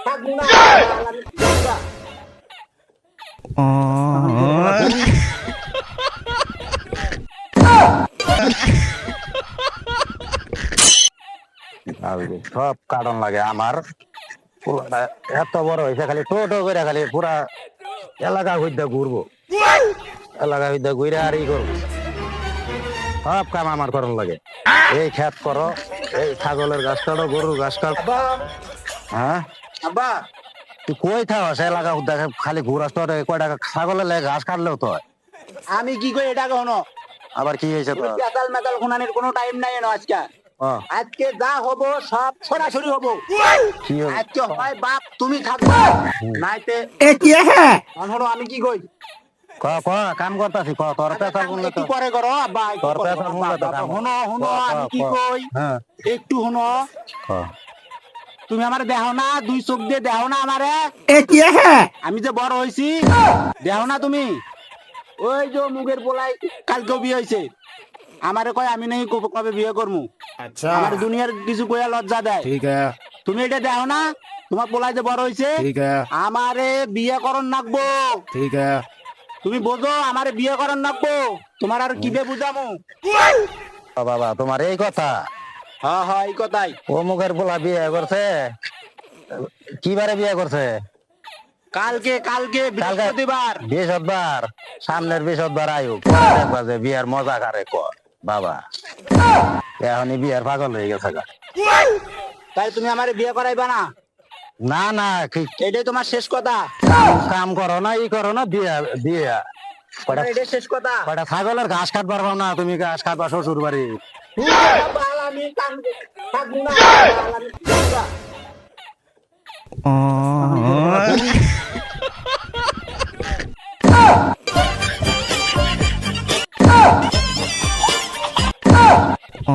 থাকবো না আমি যাবো। সব কারণ লাগে আমার পোলাটা এত বড় হয়েছে খালি টোটো করে খালি পুরা এলাকা হইতে ঘুরবো এলাকা হইতে ঘুরে আর ই করবো সব কাম আমার করণ লাগে এই খেত করো এই ছাগলের ঘাস কাটো গরুর ঘাস কাটো হ্যাঁ আব্বা তুই কই থাকস এলাকা দেখে খালি ঘুরাস তো কয় টাকা ছাগলের লেগে ঘাস কাটলেও তো হয়। আমি কি কই এটা কখনো আবার কি হয়েছে তো পেতাল মেতাল কোনানের কোনো টাইম নাই এনো আজকে আজকে যা হবো সব সরাসরি হবো কি হলো? আজকে হয় বাপ তুমি থাকবে নাইতে হলো আমি কি কই ক ক কাম করতাছি ক তোর পেছাল বললে একটু তো পরে করো আব্বা তোর পেছাল বললে তো কাম হুনো হুনো আমি কি কই হ্যাঁ একটু হুনো ক তুমি আমার দেখো না দুই চোখ দিয়ে দেখো না আমারে আমি যে বড় হইছি দেখো না তুমি ওই যে মুগের পোলাই কালকে বিয়ে হয়েছে আমারে কয় আমি নাকি কবে বিয়ে করবো अच्छा আমার দুনিয়ার কিছু কইয়া লজ্জা দেয় ठीक है তুমি এটা দেখো না তোমার পোলাই যে বড় হইছে ठीक है আমারে বিয়ে করন নাকবো ठीक है তুমি বোঝো আমারে বিয়ে করন নাকবো তোমার আর কিবে বুঝামু ও বাবা তোমার এই কথা হ্যাঁ হ্যাঁ এই কথাই ও মুখের পোলা বিয়ে করছে কি বারে বিয়ে করছে কালকে কালকে বৃহস্পতিবার বৃহস্পতিবার সামনের বৃহস্পতিবার আয়ু দেখবা যে বিয়ের মজা কারে ক বাবা এখনই বিয়ের পাগল হয়ে গেছে গা। তাই তুমি আমারে বিয়ে করাইবা না না না এটাই তোমার শেষ কথা কাম করো না ই করো না বিয়ে বিয়ে কয়টা এটাই শেষ কথা কয়টা ছাগলের ঘাস কাট পারবো না তুমি ঘাস কাটবা শ্বশুর বাড়ি আমি থাকবো না আমি যাবো। ও